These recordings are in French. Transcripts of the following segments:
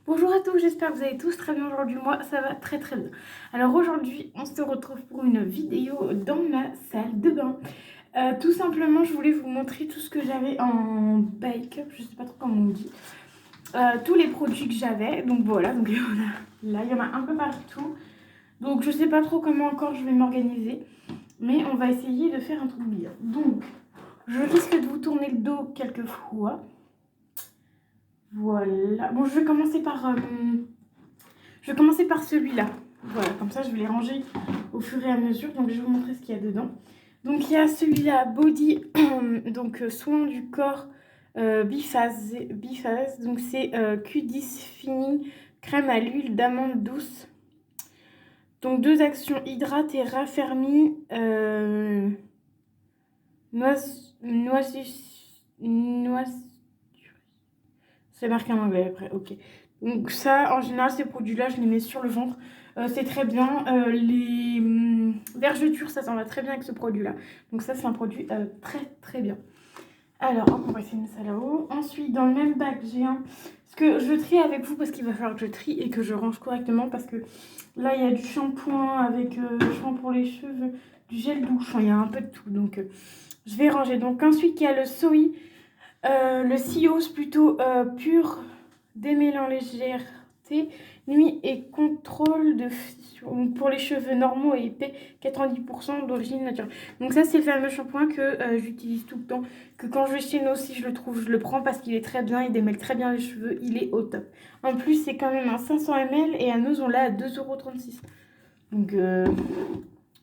Bonjour à tous, j'espère que vous allez tous très bien aujourd'hui. Moi, ça va très très bien. Alors aujourd'hui, on se retrouve pour une vidéo dans ma salle de bain. Tout simplement, je voulais vous montrer tout ce que j'avais en backup, je sais pas trop comment on dit. Tous les produits que j'avais. Donc voilà, donc là, il y en a un peu partout. Donc je sais pas trop comment encore je vais m'organiser. Mais on va essayer de faire un truc bien. Donc, je risque de vous tourner le dos quelques fois. Voilà. Bon, je vais commencer par celui-là. Voilà, comme ça je vais les ranger au fur et à mesure. Donc je vais vous montrer ce qu'il y a dedans. Donc il y a celui-là, Body, donc soin du corps biphase. Donc c'est Q10 fini, crème à l'huile d'amande douce. Donc deux actions, hydrate et raffermit. Noix, c'est marqué en anglais après, ok. Donc ça, en général, ces produits-là, je les mets sur le ventre. C'est très bien. Les vergetures, ça s'en va très bien avec ce produit-là. Donc ça, c'est un produit très très bien. Alors, hop, on va essayer de mettre ça là-haut. Ensuite, dans le même bac, j'ai un... Parce que je trie avec vous, parce qu'il va falloir que je trie et que je range correctement. Parce que là, il y a du shampoing avec shampoing pour les cheveux, du gel douche. Enfin, il y a un peu de tout. Donc, je vais ranger. Donc ensuite, il y a le Soi. Le Sios plutôt pur, démêlant légèreté, nuit et contrôle de pour les cheveux normaux et épais, 90% d'origine naturelle. Donc ça c'est le fameux shampoing que j'utilise tout le temps, que quand je vais chez nous aussi je le trouve, je le prends parce qu'il est très bien, il démêle très bien les cheveux, il est au top. En plus c'est quand même un 500 ml et à nous on l'a à 2,36 €. Donc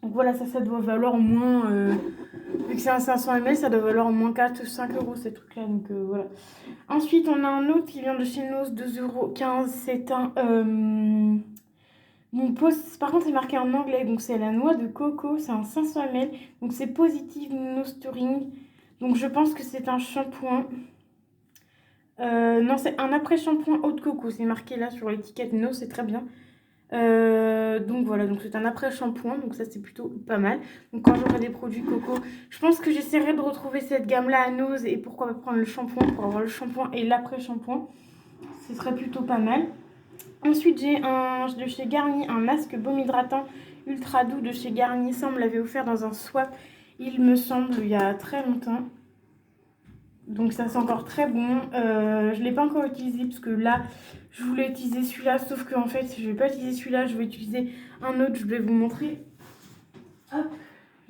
voilà, ça doit valoir au moins... vu que c'est un 500 ml, ça doit valoir au moins 4 ou 5 € ces trucs-là. Donc voilà. Ensuite, on a un autre qui vient de chez Nos, 2,15 €. C'est un. Par contre, c'est marqué en anglais. Donc c'est la noix de coco. C'est un 500 ml. Donc c'est Positive Nourishing. Donc je pense que c'est un shampoing. Non, c'est un après-shampoing eau de coco. C'est marqué là sur l'étiquette. No, c'est très bien. Donc voilà, donc c'est un après-shampoing, donc ça c'est plutôt pas mal. Donc quand j'aurai des produits coco, je pense que j'essaierai de retrouver cette gamme-là à Nose et pourquoi pas prendre le shampoing pour avoir le shampoing et l'après-shampoing. Ce serait plutôt pas mal. Ensuite, j'ai de chez Garnier un masque baume hydratant ultra doux de chez Garnier. Ça, on me l'avait offert dans un swap, il me semble, il y a très longtemps. Donc ça c'est encore très bon. Je ne l'ai pas encore utilisé parce que là je voulais utiliser celui-là, sauf que en fait je ne vais pas utiliser celui-là, je vais utiliser un autre, je vais vous montrer. Hop,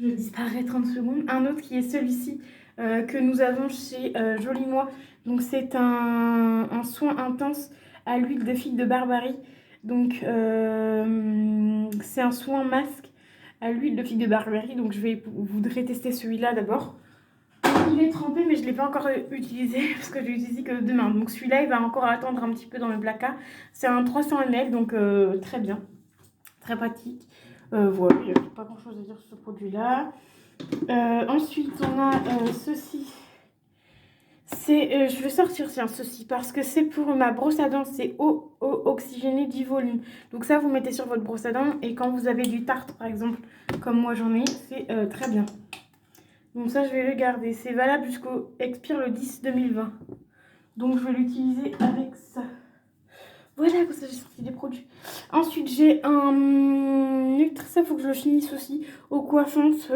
je disparais 30 secondes. Un autre qui est celui-ci que nous avons chez Joli Moi. Donc c'est un soin intense à l'huile de figue de Barbarie. Donc c'est un soin masque à l'huile de figue de Barbarie. Donc je voudrais tester celui-là d'abord. Il est trempé, mais je ne l'ai pas encore utilisé parce que je l'ai utilisé que demain. Donc celui-là, il va encore attendre un petit peu dans le placard. C'est un 300 ml, donc très bien, très pratique. Voilà, il n'y a pas grand-chose à dire sur ce produit-là. Ensuite, on a ceci. Je vais sortir ceci parce que c'est pour ma brosse à dents. C'est eau oxygénée du volume. Donc ça, vous mettez sur votre brosse à dents et quand vous avez du tartre, par exemple, comme moi j'en ai, c'est très bien. Donc ça, je vais le garder. C'est valable jusqu'au expire le 10 2020. Donc je vais l'utiliser avec ça. Voilà, comme ça j'ai sorti des produits. Ensuite, j'ai un Nutri, ça faut que je le finisse aussi. Eau coiffante,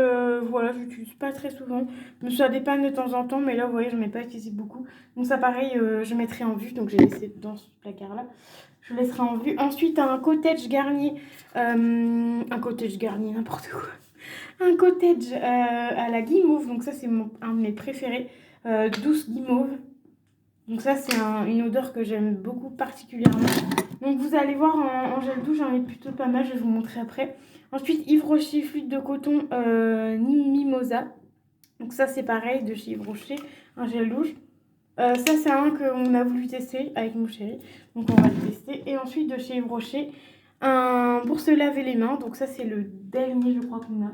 voilà, je l'utilise pas très souvent. Mais ça dépanne de temps en temps, mais là, vous voyez, je n'en ai pas utilisé beaucoup. Donc ça, pareil, je mettrai en vue. Donc j'ai laissé dans ce placard-là. Je laisserai en vue. Ensuite, un cottage garni. Un cottage garni, n'importe quoi. Un cottage à la guimauve, donc ça c'est un de mes préférés, douce guimauve. Donc ça c'est une odeur que j'aime beaucoup particulièrement. Donc vous allez voir en gel douche, j'en ai plutôt pas mal, je vais vous montrer après. Ensuite Yves Rocher fluide de coton Mimosa. Donc ça c'est pareil de chez Yves Rocher, un gel douche. Ça c'est un qu'on a voulu tester avec mon chéri, donc on va le tester. Et ensuite de chez Yves Rocher, pour se laver les mains, donc ça c'est le dernier je crois qu'on a.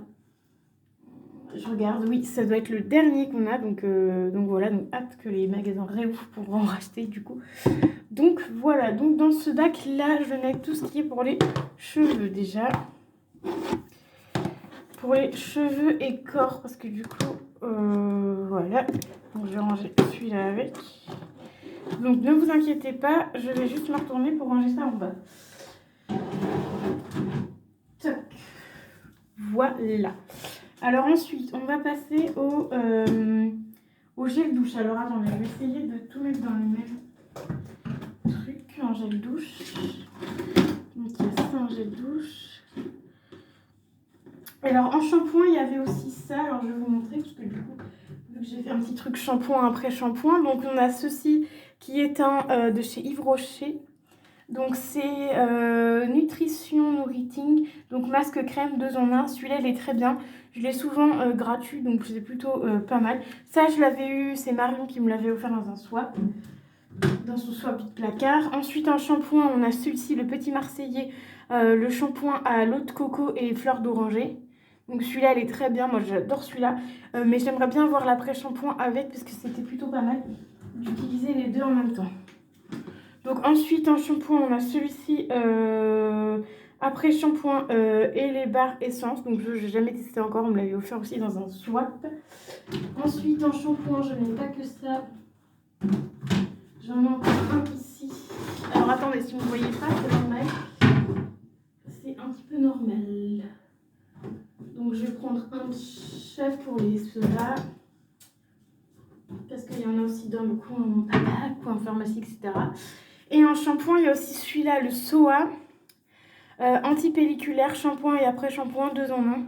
Je regarde, oui, ça doit être le dernier qu'on a, donc voilà, donc hâte que les magasins réouvrent pour en racheter du coup. Donc voilà, donc dans ce bac là, je mets tout ce qui est pour les cheveux déjà. Pour les cheveux et corps, parce que du coup, voilà. Donc je vais ranger celui-là avec. Donc ne vous inquiétez pas, je vais juste me retourner pour ranger ça en bas. Toc. Voilà. Alors ensuite, on va passer au gel douche. Alors attendez, je vais essayer de tout mettre dans le même truc en gel douche. Donc il y a ça en gel douche. Alors en shampoing, il y avait aussi ça. Alors je vais vous montrer parce que du coup, vu que j'ai fait un petit truc shampoing après shampoing. Donc on a ceci qui est un de chez Yves Rocher. Donc c'est Nutrition Nourriting, donc masque crème 2 en 1. Celui-là il est très bien, je l'ai souvent gratuit, donc c'est plutôt pas mal. Ça je l'avais eu, c'est Marion qui me l'avait offert dans un swap, dans son swap du placard. Ensuite en shampoing on a celui-ci, le Petit Marseillais, le shampoing à l'eau de coco et fleur d'oranger. Donc celui-là il est très bien, moi j'adore celui-là, mais j'aimerais bien voir l'après-shampoing avec parce que c'était plutôt pas mal d'utiliser les deux en même temps. Donc ensuite en shampoing on a celui-ci après shampoing et les barres essence. Donc je n'ai jamais testé encore, on me l'avait offert aussi dans un swap. Ensuite en shampoing je n'ai pas que ça. J'en ai encore un ici. Alors attendez, si vous ne voyez pas c'est normal. C'est un petit peu normal. Donc je vais prendre un chef pour les ceux-là. Parce qu'il y en a aussi dans le coin pharmacie, etc. Et en shampoing, il y a aussi celui-là, le SOA, antipelliculaire, shampoing et après shampoing 2 en 1.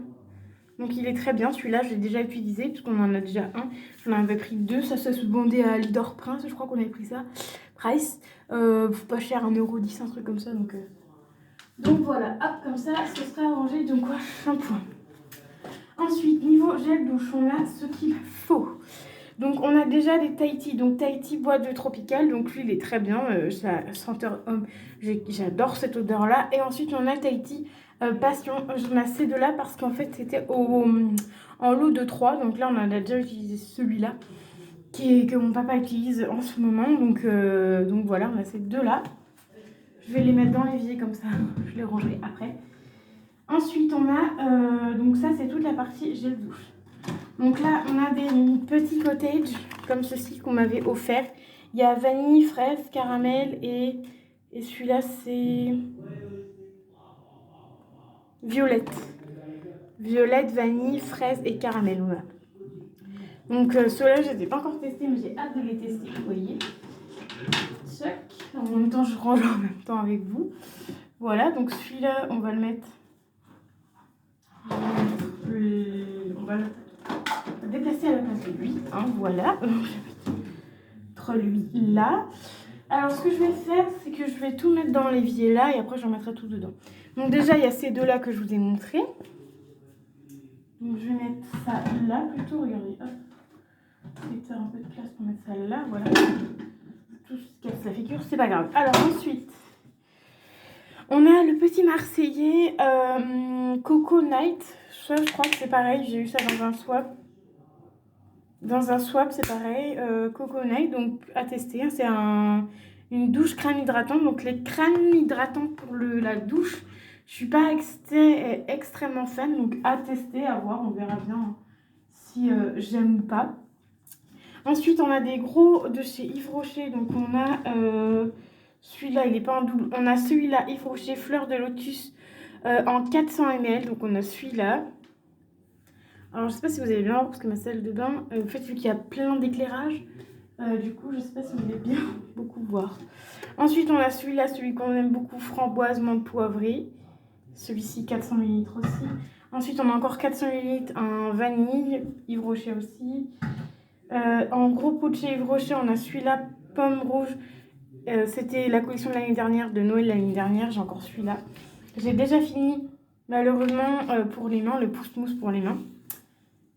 Donc il est très bien, celui-là, je l'ai déjà utilisé, puisqu'on en a déjà un. J'en avais pris 2, ça se vendait à Lidor Prince, je crois qu'on avait pris ça. Price, pas cher, 1,10 €, un truc comme ça. Donc voilà, hop, comme ça, ce sera rangé, donc quoi, shampoing. Ensuite, niveau gel douche, on a ce qu'il faut. Donc on a déjà des Tahiti, donc Tahiti bois de tropical, donc lui il est très bien, sa senteur homme, j'adore cette odeur là. Et ensuite on a Tahiti passion, j'en ai ces deux là parce qu'en fait c'était en lot de 3, donc là on a déjà utilisé celui-là que mon papa utilise en ce moment, donc voilà, on a ces deux là. Je vais les mettre dans l'évier comme ça, je les rangerai après. Ensuite on a, donc ça c'est toute la partie gel douche. Donc là, on a des petits cottages comme ceci qu'on m'avait offert. Il y a vanille, fraise, caramel et celui-là, c'est violette. Violette, vanille, fraise et caramel. Voilà. Donc ceux-là, je ne les ai pas encore testés, mais j'ai hâte de les tester, vous voyez. Choc. En même temps, je range en même temps avec vous. Voilà, donc celui-là, on va le mettre... On va le déplacer à la place de lui, hein, voilà. Je vais mettre lui là. Alors ce que je vais faire, c'est que je vais tout mettre dans l'évier là et après j'en mettrai tout dedans. Donc déjà il y a ces deux là que je vous ai montré. Donc je vais mettre ça là plutôt, regardez, hop. Je vais faire un peu de place pour mettre ça là, voilà. Tout ce qui casse la figure, c'est pas grave. Alors ensuite, on a le Petit Marseillais Coco Night. Ça je crois que c'est pareil, j'ai eu ça dans un swap. Dans un swap, c'est pareil, Coco Night, donc à tester. C'est une douche crème hydratante. Donc les crèmes hydratantes pour la douche, je suis pas extrêmement fan. Donc à tester, à voir, on verra bien si j'aime ou pas. Ensuite, on a des gros de chez Yves Rocher. Donc on a celui-là, il n'est pas en double. On a celui-là, Yves Rocher Fleur de Lotus en 400 ml. Donc on a celui-là. Alors, je sais pas si vous allez bien voir parce que ma salle de bain, en fait, vu qu'il y a plein d'éclairage, du coup, je sais pas si vous allez bien beaucoup voir. Ensuite, on a celui-là, celui qu'on aime beaucoup, framboise, menthe poivrée. Celui-ci, 400 ml aussi. Ensuite, on a encore 400 ml, un vanille, Yves Rocher aussi. En gros pot de chez Yves Rocher, on a celui-là, pomme rouge. C'était la collection de l'année dernière, de Noël l'année dernière. J'ai encore celui-là. J'ai déjà fini, malheureusement, pour les mains, le pousse-mousse pour les mains.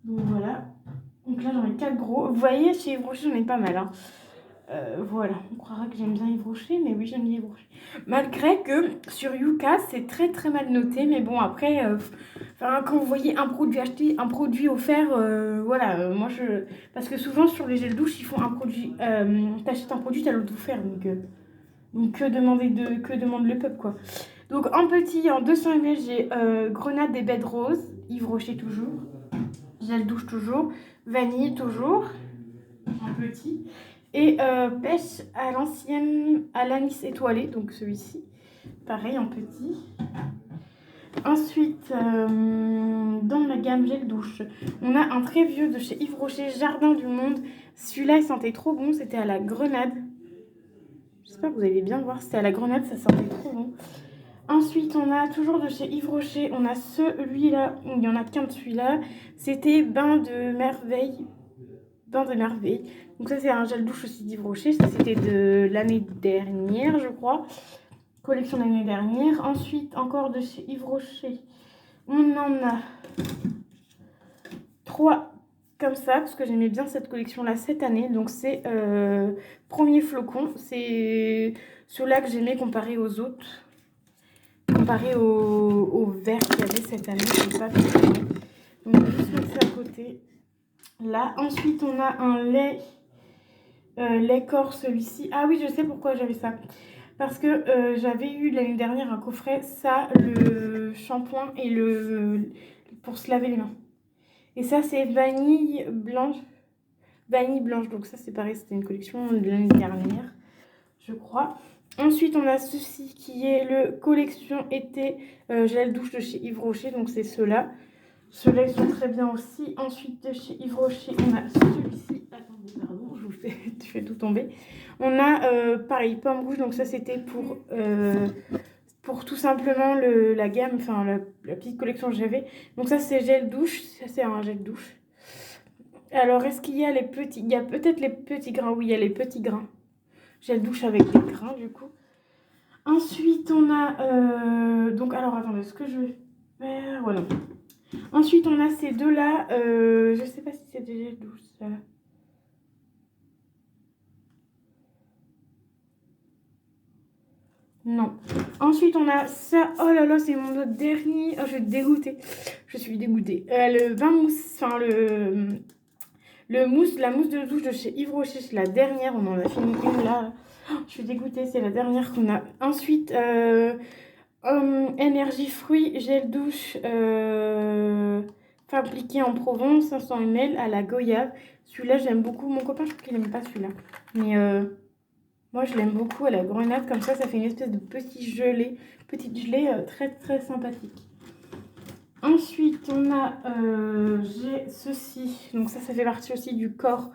Donc voilà, donc là j'en ai 4 gros. Vous voyez, chez Yves Rocher j'en ai pas mal. Hein. Voilà, on croira que j'aime bien Yves Rocher, mais oui j'aime bien Yves Rocher. Malgré que sur Yuka c'est très très mal noté, mais bon après, quand vous voyez un produit acheté, un produit offert, voilà, moi je... Parce que souvent sur les gels douche ils font un produit, t'achètes un produit, t'as l'autre offert, donc que demande le peuple quoi. Donc en petit, en 200 ml j'ai Grenade des bêtes roses, Yves Rocher toujours. Gel douche toujours, vanille toujours, en petit. Et pêche à l'ancienne, à l'anis étoilé, donc celui-ci, pareil en petit. Ensuite, dans la gamme gel douche, on a un très vieux de chez Yves Rocher, Jardin du Monde. Celui-là, il sentait trop bon, c'était à la grenade. J'espère que vous allez bien voir, c'était à la grenade, ça sentait trop bon. Ensuite, on a toujours de chez Yves Rocher, on a celui-là, il n'y en a qu'un de celui-là. C'était Bain de Merveille. Bain de Merveille. Donc ça, c'est un gel douche aussi d'Yves Rocher. Ça, c'était de l'année dernière, je crois. Collection de l'année dernière. Ensuite, encore de chez Yves Rocher. On en a 3 comme ça, parce que j'aimais bien cette collection-là cette année. Donc c'est Premier Flocon. C'est ceux-là que j'aimais comparé aux autres. Comparé au vert qu'il y avait cette année. Je n'ai pas trop aimé. Donc je vais juste mettre ça à côté. Là. Ensuite, on a un lait corps, celui-ci. Ah oui, je sais pourquoi j'avais ça. Parce que j'avais eu l'année dernière un coffret, ça, le shampoing et pour se laver les mains. Et ça, c'est vanille blanche. Vanille blanche, donc ça, c'est pareil, c'était une collection de l'année dernière, je crois. Ensuite, on a ceci qui est le collection été gel douche de chez Yves Rocher, donc c'est ceux-là. Ceux-là, ils sont très bien aussi. Ensuite, de chez Yves Rocher, on a celui-ci. Attendez, pardon, je fais tout tomber. On a, pareil, pomme rouge, donc ça, c'était pour tout simplement la gamme, enfin, la petite collection que j'avais. Donc ça, c'est gel douche. Ça, c'est un gel douche. Alors, est-ce qu'il y a les petits... Il y a peut-être les petits grains. Oui, il y a les petits grains. Gel douche avec des grains, du coup. Ensuite, on a... donc, alors, attendez, ce que je vais faire... Voilà. Ensuite, on a ces deux-là. Je sais pas si c'est des gels douches, ça. Non. Ensuite, on a ça. Oh là là, c'est mon autre dernier. Oh, je suis dégoûtée. Je suis dégoûtée. Le bain mousse, enfin la mousse de douche de chez Yves Rocher, c'est la dernière. On en a fini une là. Oh, je suis dégoûtée, c'est la dernière qu'on a. Ensuite, énergie fruits, gel douche fabriqué en Provence, 500 ml à la goyave. Celui-là, j'aime beaucoup. Mon copain, je crois qu'il n'aime pas celui-là. Mais moi, je l'aime beaucoup à la grenade. Comme ça fait une espèce de petite gelée très très sympathique. Ensuite, on a, j'ai ceci. Donc ça fait partie aussi du corps.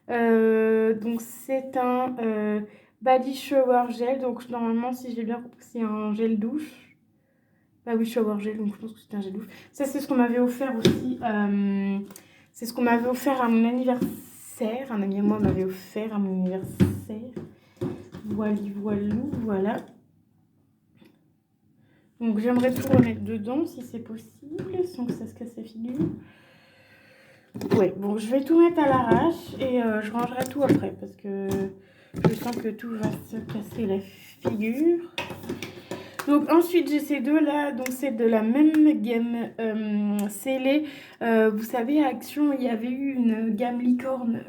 Donc c'est un body shower gel. Donc normalement, si j'ai bien compris, c'est un gel douche. Bah oui, shower gel, donc je pense que c'est un gel douche. Ça, c'est ce qu'on m'avait offert aussi. C'est ce qu'on m'avait offert à mon anniversaire. Un ami à moi m'avait offert à mon anniversaire. Voilà. Donc j'aimerais tout remettre dedans si c'est possible, sans que ça se casse la figure. Ouais, bon, je vais tout mettre à l'arrache et je rangerai tout après parce que je sens que tout va se casser la figure. Donc ensuite j'ai ces deux là, donc c'est de la même gamme, c'est les, vous savez à Action il y avait eu une gamme licorne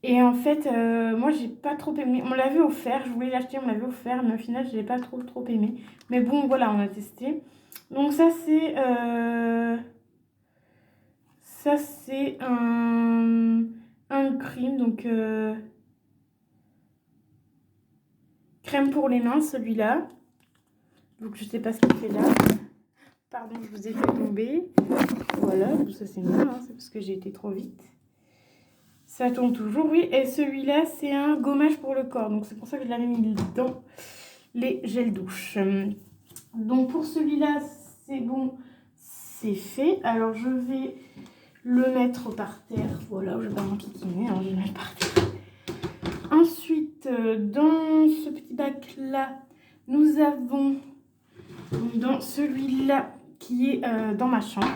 et en fait moi j'ai pas trop aimé, on l'avait offert, je voulais l'acheter, on l'avait offert mais au final je l'ai pas trop aimé, mais bon voilà on a testé. Donc ça c'est un cream, donc crème pour les mains celui-là. Donc je sais pas ce qu'il fait là. Pardon, je vous ai fait tomber. Voilà, ça c'est mieux, hein, c'est parce que j'ai été trop vite. Ça tombe toujours, oui. Et celui-là, c'est un gommage pour le corps. Donc c'est pour ça que je l'avais mis dans les gels douche. Donc pour celui-là, c'est bon, c'est fait. Alors je vais le mettre par terre. Voilà, je vais pas m'enquiquiner, hein, je vais le mettre par terre. Ensuite, dans ce petit bac-là, nous avons dans celui-là qui est dans ma chambre.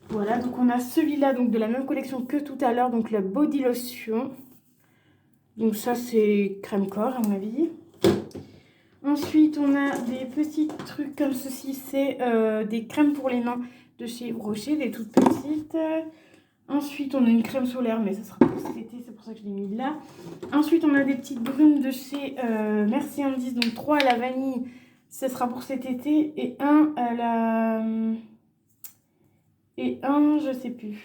Voilà, donc on a celui-là donc de la même collection que tout à l'heure, donc la body lotion. Donc ça c'est crème corps à mon avis. Ensuite on a des petits trucs comme ceci, c'est des crèmes pour les mains de chez Yves Rocher, des toutes petites. Ensuite on a une crème solaire mais ça sera pour cet été, c'est pour ça que je l'ai mis là. Ensuite on a des petites brumes de chez Merci Indice, donc 3 à la vanille, ce sera pour cet été, et un à la... Et un, je sais plus.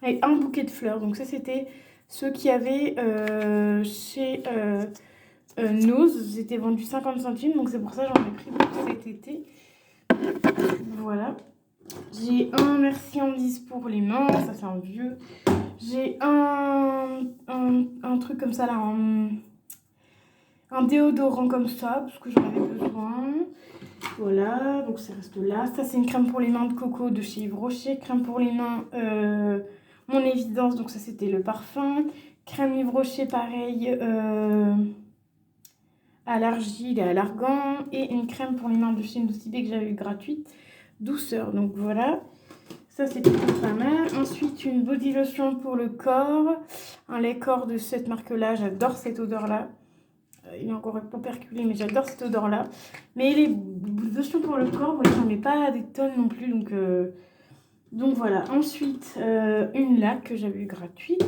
avec un bouquet de fleurs. Donc ça, c'était ceux qui avaient chez Nose. C'était vendu 50 centimes, donc c'est pour ça que j'en ai pris pour cet été. Voilà. J'ai un Merciandise pour les mains, ça c'est un vieux. J'ai un truc comme ça là, un déodorant comme ça, parce que j'en avais besoin. Voilà, donc ça reste là. Ça c'est une crème pour les mains de coco de chez Yves Rocher. Crème pour les mains, Mon Évidence, donc ça c'était le parfum. Crème Yves Rocher, pareil, à l'argile et à l'argan. Et une crème pour les mains de chez Nocibé que j'avais eu gratuite. Douceur, donc voilà. Ça, c'est plutôt pas mal. Ensuite, une body lotion pour le corps. Un lait corps de cette marque-là. J'adore cette odeur-là. Il est encore pas perculé, mais j'adore cette odeur-là. Mais les lotions pour le corps, vous voyez, j'en mets pas des tonnes non plus. Donc voilà. Ensuite, une laque que j'avais eu gratuite.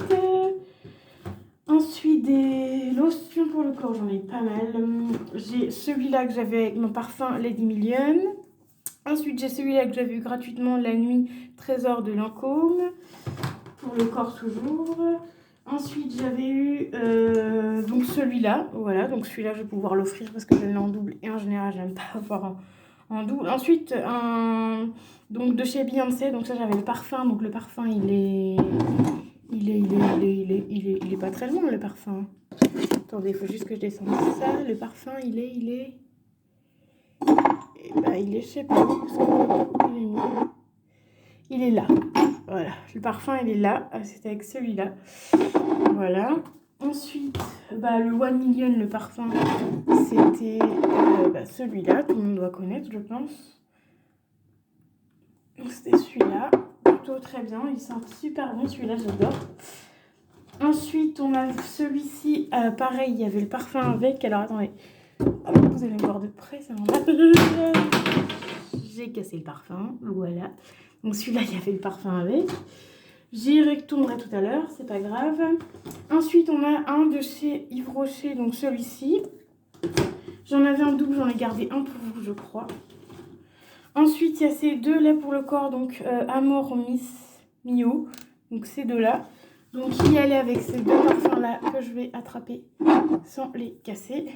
Ensuite, des lotions pour le corps, j'en ai pas mal. J'ai celui-là que j'avais avec mon parfum Lady Million. Ensuite, j'ai celui-là que j'avais eu gratuitement la nuit, Trésor de Lancôme, pour le corps toujours. Ensuite, j'avais eu donc celui-là, voilà, donc celui-là, je vais pouvoir l'offrir parce que je l'ai en double et en général, j'aime pas avoir en double. Ensuite, donc de chez Beyoncé, donc ça, j'avais le parfum, donc le parfum, il est pas très loin, le parfum. Attendez, il faut juste que je descende ça. Le parfum, il est... Et bah, il est, je sais pas où, il est là. Voilà, le parfum, il est là. C'était avec celui-là. Voilà. Ensuite, le One Million, le parfum, c'était celui-là. Tout le monde doit connaître, je pense. C'était celui-là. Plutôt très bien. Il sent super bon, celui-là, j'adore. Ensuite, on a celui-ci. Pareil, il y avait le parfum avec. Alors, attendez. Vous allez me voir de près, ça m'en J'ai cassé le parfum, voilà. Donc celui-là, il y avait le parfum avec. J'y retournerai tout à l'heure, c'est pas grave. Ensuite, on a un de chez Yves Rocher, donc celui-ci. J'en avais un double, j'en ai gardé un pour vous, je crois. Ensuite, il y a ces deux laits pour le corps, donc Amor Miss Mio. Donc ces deux-là. Donc il y allait avec ces deux parfums-là que je vais attraper sans les casser.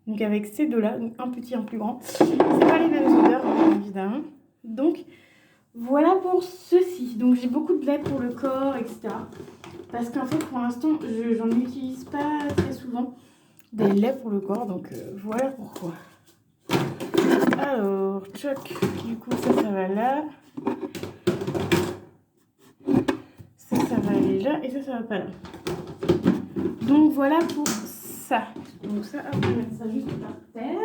Donc avec ces deux-là, donc un petit, un plus grand. C'est pas les mêmes odeurs, bien évidemment. Donc voilà pour ceci. Donc j'ai beaucoup de lait pour le corps, etc. Parce qu'en fait, pour l'instant, j'en utilise pas très souvent des laits pour le corps. Donc voilà pourquoi. Alors, tchoc. Du coup, ça va là. Ça va aller là. Et ça va pas là. Donc voilà pour ça. Donc ça, hop, je vais mettre ça juste par terre.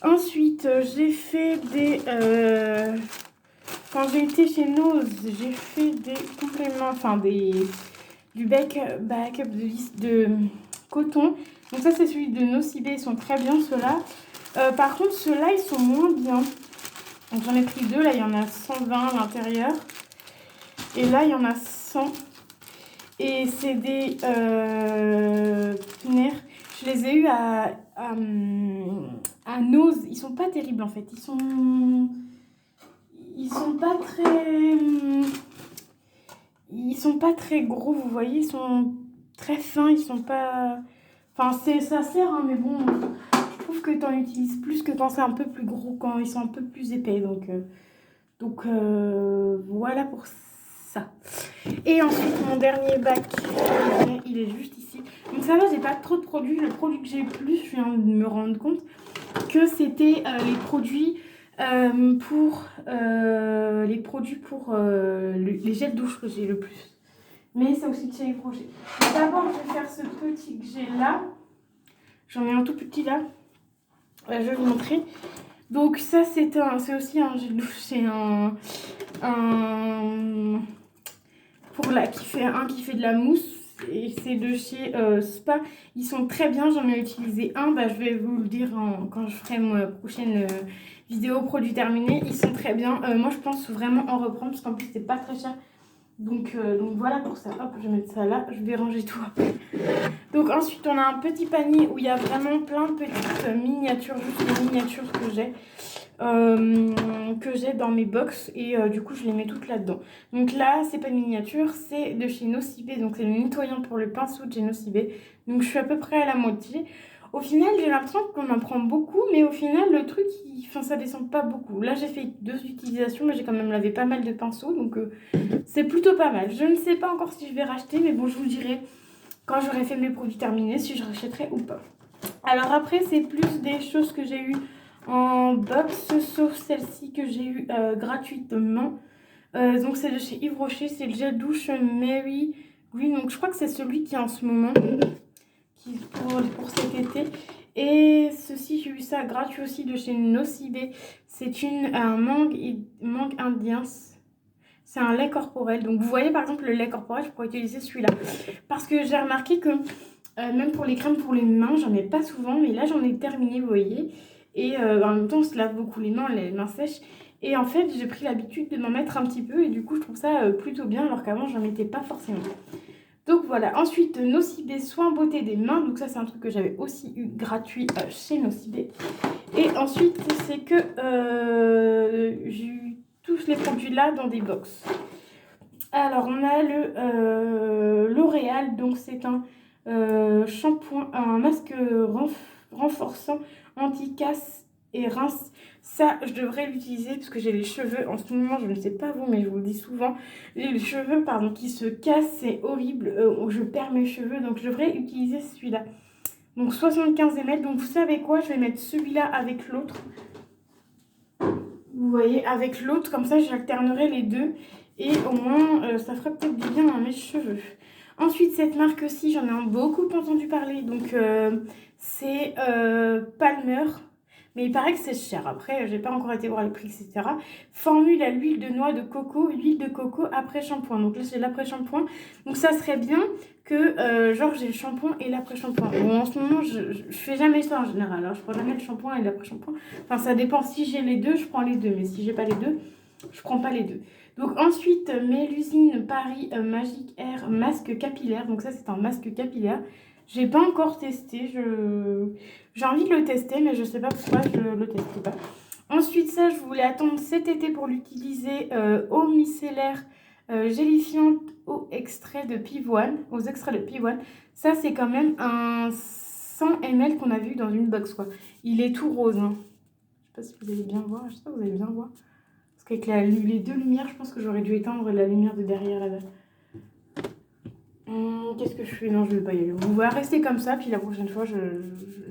Ensuite, j'ai fait des... quand j'ai été chez Nose, j'ai fait des compléments, enfin du backup de coton. Donc ça, c'est celui de Nocibé, ils sont très bien ceux-là. Par contre, ceux-là, ils sont moins bien. Donc j'en ai pris deux, là, il y en a 120 à l'intérieur. Et là, il y en a 100. Et c'est des punaires. Je les ai eus à Nose. Ils sont pas terribles en fait. Ils sont pas très... Ils sont pas très gros, vous voyez. Ils sont très fins. Ils sont pas... Enfin, ça sert, hein, mais bon... Je trouve que tu en utilises plus que quand c'est un peu plus gros, quand ils sont un peu plus épais. Donc voilà pour ça. Et ensuite, mon dernier bac, il est juste ici. Donc ça va, j'ai pas trop de produits. Le produit que j'ai le plus, je viens de me rendre compte que c'était les produits pour les gels douche que j'ai le plus. Mais c'est aussi de chez Yves Rocher. D'abord, je vais faire ce petit que j'ai là. J'en ai un tout petit là. Je vais vous montrer. Donc ça, c'est aussi un gel douche. C'est qui fait de la mousse. Et c'est de chez Spa. Ils sont très bien. J'en ai utilisé un. Je vais vous le dire quand je ferai ma prochaine vidéo produit terminé. Ils sont très bien. Moi, je pense vraiment en reprendre parce qu'en plus, c'est pas très cher. Donc voilà pour ça. Hop, je vais mettre ça là. Je vais ranger tout après. Donc ensuite, on a un petit panier où il y a vraiment plein de petites miniatures, juste des miniatures que j'ai dans mes box. Et du coup, je les mets toutes là-dedans. Donc là, c'est pas une miniature, c'est de chez Nocibé. Donc c'est le nettoyant pour le pinceau de chez Nocibé. Donc je suis à peu près à la moitié. Au final, j'ai l'impression qu'on en prend beaucoup, mais au final, le truc, ça descend pas beaucoup. Là, j'ai fait 2 utilisations, mais j'ai quand même lavé pas mal de pinceaux, donc c'est plutôt pas mal. Je ne sais pas encore si je vais racheter, mais bon, je vous dirai quand j'aurai fait mes produits terminés, si je rachèterai ou pas. Alors après, c'est plus des choses que j'ai eues en box, sauf celle-ci que j'ai eue gratuitement. Donc c'est de chez Yves Rocher, c'est le gel douche Mary Green, donc je crois que c'est celui qui est en ce moment. Pour cet été. Et ceci, j'ai eu ça gratuit aussi de chez Nocibé. C'est un mangue indien. C'est un lait corporel. Donc vous voyez par exemple le lait corporel, je pourrais utiliser celui-là. Parce que j'ai remarqué que même pour les crèmes pour les mains, j'en ai pas souvent. Mais là j'en ai terminé, vous voyez. Et en même temps on se lave beaucoup les mains sèches. Et en fait j'ai pris l'habitude de m'en mettre un petit peu. Et du coup je trouve ça plutôt bien alors qu'avant j'en mettais pas forcément. Donc voilà, ensuite Nocibé soin beauté des mains, donc ça c'est un truc que j'avais aussi eu gratuit chez Nocibé. Et ensuite c'est que j'ai eu tous les produits là dans des box. Alors on a le L'Oréal, donc c'est un shampoing, un masque renforçant, anti-casse et rince. Ça, je devrais l'utiliser parce que j'ai les cheveux, en ce moment, je ne sais pas vous, mais je vous le dis souvent, j'ai les cheveux qui se cassent, c'est horrible, je perds mes cheveux, donc je devrais utiliser celui-là. Donc 75 ml, donc vous savez quoi, je vais mettre celui-là avec l'autre. Vous voyez, avec l'autre, comme ça j'alternerai les deux et au moins ça ferait peut-être du bien à mes cheveux. Ensuite, cette marque-ci, j'en ai beaucoup entendu parler, donc c'est Palmer. Mais il paraît que c'est cher. Après, j'ai pas encore été voir les prix, etc. Formule à l'huile de noix de coco, huile de coco après shampoing. Donc là, c'est l'après-shampoing. Donc ça serait bien que, genre, j'ai le shampoing et l'après-shampoing. Bon, en ce moment, je fais jamais ça en général. Alors, je prends jamais le shampoing et l'après-shampoing. Enfin, ça dépend. Si j'ai les deux, je prends les deux. Mais si j'ai pas les deux, je prends pas les deux. Donc ensuite, Mélusine Paris Magic Air masque capillaire. Donc ça, c'est un masque capillaire. J'ai pas encore testé, j'ai envie de le tester, mais je sais pas pourquoi je le teste pas. Ensuite, ça, je voulais attendre cet été pour l'utiliser. Eau micellaire gélifiante aux extraits de pivoine. Ça, c'est quand même un 100 ml qu'on a vu dans une box, quoi. Il est tout rose, hein. Je sais pas si vous allez bien voir, j'espère que vous allez bien voir. Parce qu'avec les deux lumières, je pense que j'aurais dû éteindre la lumière de derrière là-bas. Qu'est-ce que je fais? Non, je vais pas y aller. On va rester comme ça, puis la prochaine fois,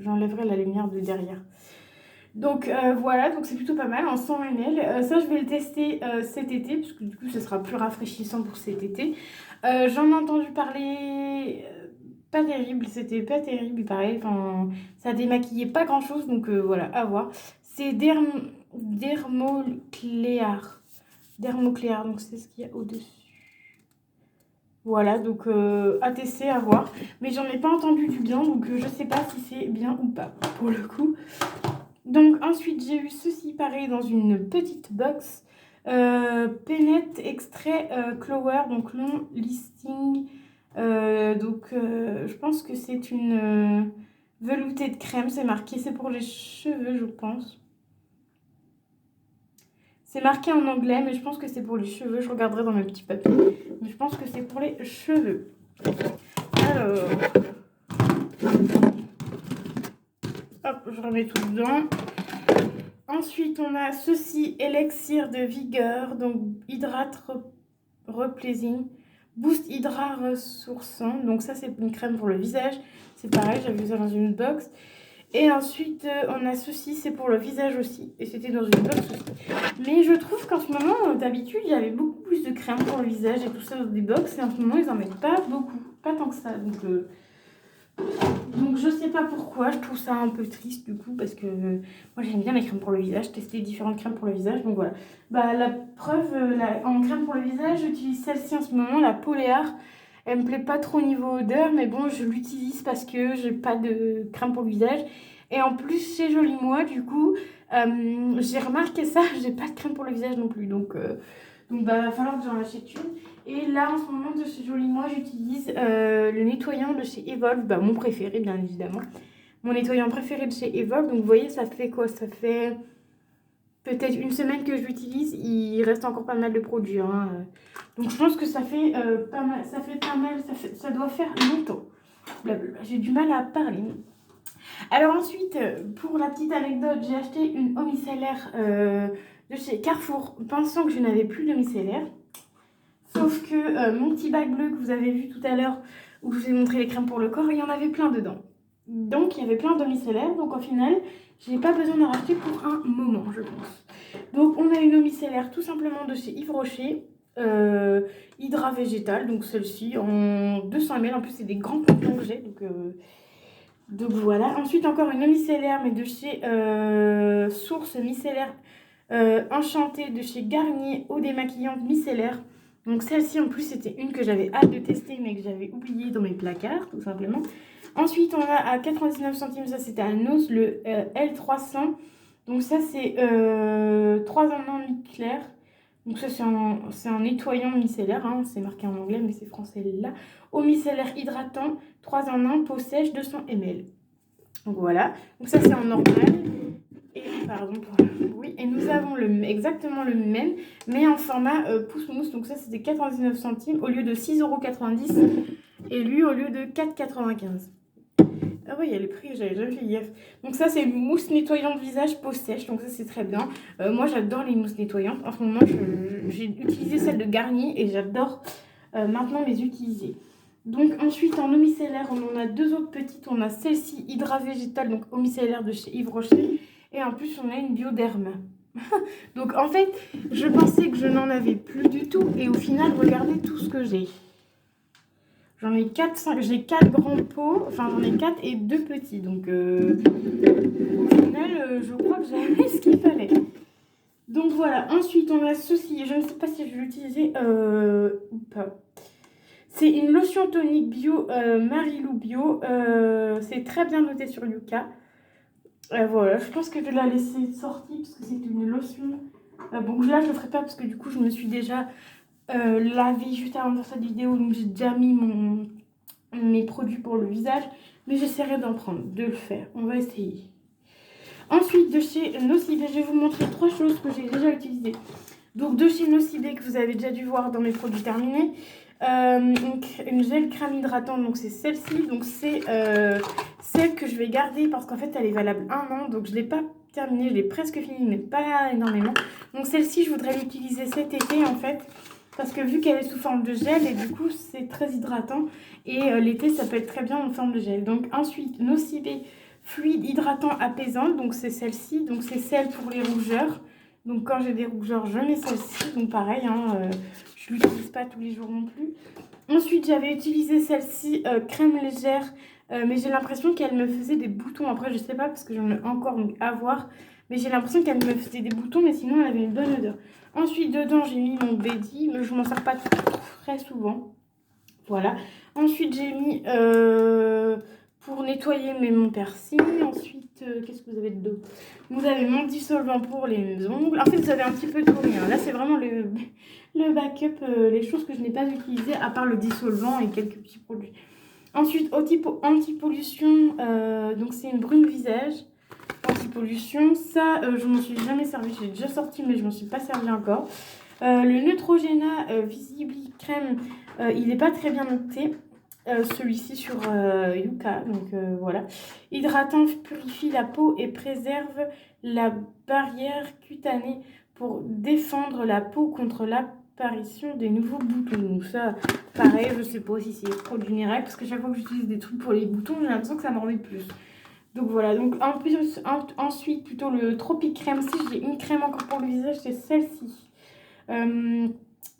j'enlèverai la lumière de derrière. Donc voilà, donc c'est plutôt pas mal en 100 ml. Ça, je vais le tester cet été, parce que du coup, ce sera plus rafraîchissant pour cet été. J'en ai entendu parler, pas terrible, c'était pas terrible, pareil. Enfin, ça démaquillait pas grand-chose, donc voilà, à voir. C'est Dermoclear. Dermoclear, donc c'est ce qu'il y a au-dessus. Voilà, donc à tester, à voir. Mais j'en ai pas entendu du bien, donc je sais pas si c'est bien ou pas, pour le coup. Donc ensuite, j'ai eu ceci pareil dans une petite box. Pennette extrait Clower, donc long listing. Je pense que c'est une veloutée de crème, c'est marqué. C'est pour les cheveux, je pense. C'est marqué en anglais, mais je pense que c'est pour les cheveux. Je regarderai dans mes petits papiers. Mais je pense que c'est pour les cheveux. Alors... hop, je remets tout dedans. Ensuite, on a ceci, élixir de vigueur. Donc, hydrate replaising. Boost hydra ressourçant. Donc ça, c'est une crème pour le visage. C'est pareil, j'avais vu ça dans une box. Et ensuite, on a ceci, c'est pour le visage aussi. Et c'était dans une box aussi. Mais je trouve qu'en ce moment, d'habitude, il y avait beaucoup plus de crème pour le visage et tout ça dans des box. Et en ce moment, ils en mettent pas beaucoup. Pas tant que ça. Donc je sais pas pourquoi. Je trouve ça un peu triste du coup. Parce que moi, j'aime bien les crèmes pour le visage. Tester différentes crèmes pour le visage. Donc voilà. Bah, la preuve, en crème pour le visage, j'utilise celle-ci en ce moment, la Poléar. Elle me plaît pas trop au niveau odeur, mais bon, je l'utilise parce que j'ai pas de crème pour le visage. Et en plus, chez Jolie Moi, du coup, j'ai remarqué ça, j'ai pas de crème pour le visage non plus. Donc bah, va falloir que j'en achète une. Et là, en ce moment, de chez Joli Moi, j'utilise le nettoyant de chez Evolve, bah, mon préféré, bien évidemment. Mon nettoyant préféré de chez Evolve. Donc, vous voyez, ça fait quoi? Ça fait peut-être une semaine que je l'utilise. Il reste encore pas mal de produits. Hein. Donc, je pense que ça fait pas mal. Ça fait pas mal. Ça doit faire longtemps. J'ai du mal à parler. Alors ensuite, pour la petite anecdote, j'ai acheté une eau micellaire de chez Carrefour, pensant que je n'avais plus de micellaire. Sauf que mon petit bac bleu que vous avez vu tout à l'heure, où je vous ai montré les crèmes pour le corps, il y en avait plein dedans. Donc il y avait plein d'eau micellaire, donc au final, je n'ai pas besoin d'en racheter pour un moment, je pense. Donc on a une eau micellaire tout simplement de chez Yves Rocher, Hydra Végétal, donc celle-ci en 200 ml, en plus c'est des grands tampons que j'ai, donc voilà. Ensuite encore une eau micellaire, mais de chez Source Micellaire Enchantée, de chez Garnier, eau démaquillante micellaire. Donc celle-ci en plus c'était une que j'avais hâte de tester mais que j'avais oubliée dans mes placards tout simplement. Ensuite on a à 99 centimes, ça c'était à Nos, le L300. Donc ça c'est 3 en 1 mi-clair. Donc ça c'est un nettoyant micellaire, hein. C'est marqué en anglais mais c'est français là. Eau micellaire hydratant, 3 en 1, peau sèche, 200 ml. Donc voilà, donc ça c'est en normal. Et pardon pour le bruit. Et nous avons exactement le même, mais en format pouce-mousse. Donc ça c'était 99 centimes au lieu de 6,90 € et lui au lieu de 4,95 €. Ah oui, il y a les prix, j'avais jamais fait gaffe. Donc ça c'est mousse nettoyante visage peau sèche, donc ça c'est très bien. Moi j'adore les mousses nettoyantes. En ce moment j'ai utilisé celle de Garnier et j'adore maintenant les utiliser. Donc ensuite en eau micellaire on en a deux autres petites. On a celle-ci Hydra Végétal, donc eau micellaire de chez Yves Rocher. Et en plus, on a une Bioderme. Donc, en fait, je pensais que je n'en avais plus du tout. Et au final, regardez tout ce que j'ai. J'en ai 4, 5. J'ai 4 grands pots. Enfin, j'en ai 4 et 2 petits. Donc, au final, je crois que j'avais ce qu'il fallait. Donc, voilà. Ensuite, on a ceci. Je ne sais pas si je vais l'utiliser ou pas. C'est une lotion tonique bio Marilou Bio. C'est très bien noté sur Yuka. Voilà, je pense que je vais la laisser sortie parce que c'est une lotion. Bon, là je le ferai pas parce que du coup je me suis déjà lavé juste avant de faire cette vidéo, donc j'ai déjà mis mes produits pour le visage. Mais j'essaierai d'en prendre, de le faire. On va essayer. Ensuite, de chez Nocibé, je vais vous montrer 3 choses que j'ai déjà utilisées. Donc de chez Nocibé que vous avez déjà dû voir dans mes produits terminés. Une gel crème hydratante, donc c'est celle-ci. Donc c'est celle que je vais garder parce qu'en fait elle est valable 1 an. Donc je ne l'ai pas terminée, je l'ai presque finie mais pas énormément. Donc celle-ci je voudrais l'utiliser cet été en fait. Parce que vu qu'elle est sous forme de gel et du coup c'est très hydratant. Et l'été ça peut être très bien en forme de gel. Donc ensuite Nocibé fluide hydratant apaisant. Donc c'est celle-ci. Donc c'est celle pour les rougeurs. Donc quand j'ai des rougeurs je mets celle-ci. Donc pareil hein, je ne l'utilise pas tous les jours non plus. Ensuite, j'avais utilisé celle-ci, crème légère, mais j'ai l'impression qu'elle me faisait des boutons. Après, je sais pas parce que j'en ai encore à voir, mais j'ai l'impression qu'elle me faisait des boutons, mais sinon, elle avait une bonne odeur. Ensuite, dedans, j'ai mis mon Bedi, mais je m'en sers pas très souvent. Voilà. Ensuite, j'ai mis pour nettoyer mon piercings. Ensuite, qu'est-ce que vous avez d'autre? Vous avez mon dissolvant pour les ongles. En fait, vous avez un petit peu tout rien. Là, c'est vraiment le backup, les choses que je n'ai pas utilisées, à part le dissolvant et quelques petits produits. Ensuite, anti-pollution. Donc, c'est une brume visage. Anti-pollution. Ça, je m'en suis jamais servi. J'ai déjà sorti, mais je m'en suis pas servi encore. Le Neutrogena Visible Crème, il n'est pas très bien noté. Celui-ci sur Yuka, donc voilà. Hydratant, purifie la peau et préserve la barrière cutanée pour défendre la peau contre l'apparition des nouveaux boutons. Donc ça, pareil, je sais pas si c'est trop général parce que chaque fois que j'utilise des trucs pour les boutons, j'ai l'impression que ça m'en met plus. Donc voilà, donc ensuite plutôt le Tropic Crème. Si j'ai une crème encore pour le visage, c'est celle-ci.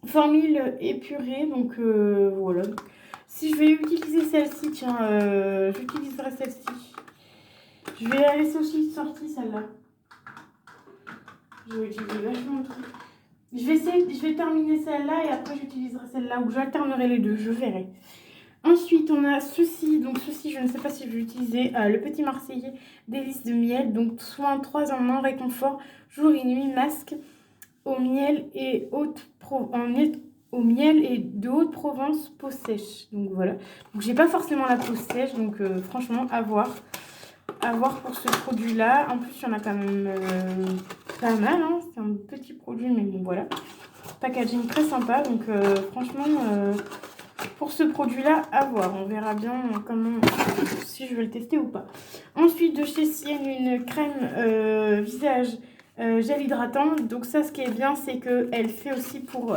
Formule épurée, donc voilà. Si je vais utiliser celle-ci, tiens, j'utiliserai celle-ci. Je vais la laisser aussi sortie celle-là. Je vais utiliser vachement de trucs. Je vais terminer celle-là et après j'utiliserai celle-là ou j'alternerai les deux, je verrai. Ensuite, on a ceci. Donc ceci, je ne sais pas si je vais utiliser le petit Marseillais délice de miel. Donc soin 3 en 1, réconfort, jour et nuit, masque au miel et au miel et de Haute-Provence peau sèche. Donc voilà. Donc j'ai pas forcément la peau sèche, donc franchement à voir. À voir pour ce produit-là. En plus, il y en a quand même pas mal. Hein. C'est un petit produit, mais bon voilà. Packaging très sympa. Donc franchement, pour ce produit-là, à voir. On verra bien comment, si je vais le tester ou pas. Ensuite, de chez Sienne, une crème visage gel hydratant. Donc ça, ce qui est bien, c'est qu'elle fait aussi pour...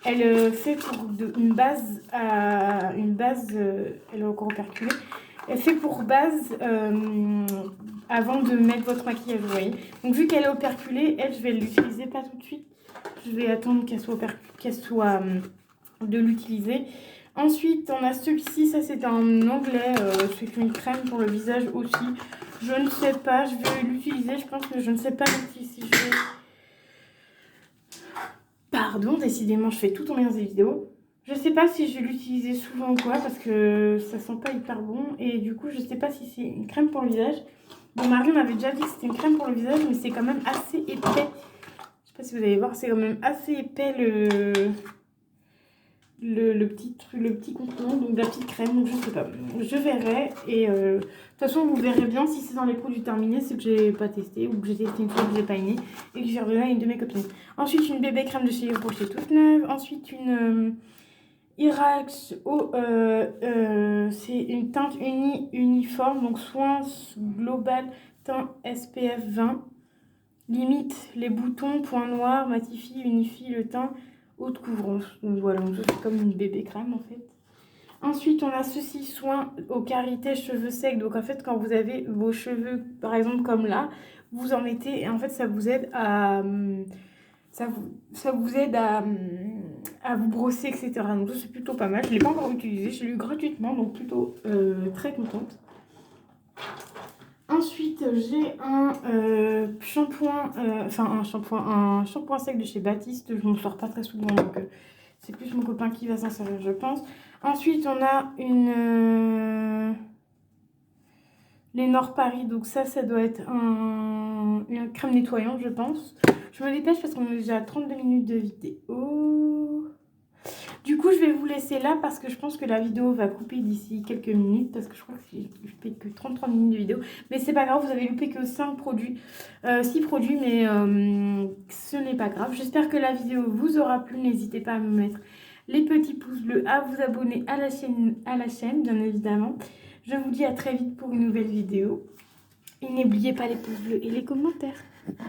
elle fait pour une base, elle est encore operculée. Elle fait pour base avant de mettre votre maquillage, vous voyez. Donc vu qu'elle est operculée, elle, je vais l'utiliser pas tout de suite. Je vais attendre qu'elle soit de l'utiliser. Ensuite, on a celui-ci, ça c'est en anglais, c'est une crème pour le visage aussi. Je ne sais pas, je vais l'utiliser, je pense que je ne sais pas si je vais... Pardon, décidément, je fais tout en même des vidéos. Je sais pas si je vais l'utiliser souvent ou quoi, parce que ça sent pas hyper bon. Et du coup, je sais pas si c'est une crème pour le visage. Bon, Marie m'avait déjà dit que c'était une crème pour le visage, mais c'est quand même assez épais. Je sais pas si vous allez voir, c'est quand même assez épais le petit contenant, donc la petite crème, donc je sais pas. Je verrai et de toute façon vous verrez bien si c'est dans les produits terminés, c'est que j'ai pas testé ou que j'ai testé une fois que j'ai pas aimé et que j'ai redonné à une de mes copines. Ensuite une bébé crème de chez Yves Rocher toute neuve. Ensuite une Irax c'est une teinte uniforme, donc soin global teint SPF 20. Limite les boutons, point noir, matifie, unifie le teint. Haute couvrance. Donc voilà, donc c'est comme une bébé crème en fait. Ensuite, on a ceci, soin aux carités cheveux secs. Donc en fait, quand vous avez vos cheveux, par exemple comme là, vous en mettez et en fait, ça vous aide à... Ça vous aide à vous brosser, etc. Donc ça, c'est plutôt pas mal. Je ne l'ai pas encore utilisé, je l'ai eu gratuitement, donc plutôt très contente. Ensuite, j'ai un shampoing, un shampoing sec de chez Baptiste. Je ne m'en sors pas très souvent, donc c'est plus mon copain qui va s'en servir, je pense. Ensuite, on a une Lénore Paris. Donc ça doit être une crème nétoyante, je pense. Je me dépêche parce qu'on est déjà à 32 minutes de vidéo. Du coup, je vais vous laisser là parce que je pense que la vidéo va couper d'ici quelques minutes parce que je crois que j'ai fait que 33 minutes de vidéo. Mais c'est pas grave, vous avez loupé que 6 produits, mais ce n'est pas grave. J'espère que la vidéo vous aura plu. N'hésitez pas à me mettre les petits pouces bleus, à vous abonner à la chaîne, bien évidemment. Je vous dis à très vite pour une nouvelle vidéo. Et n'oubliez pas les pouces bleus et les commentaires.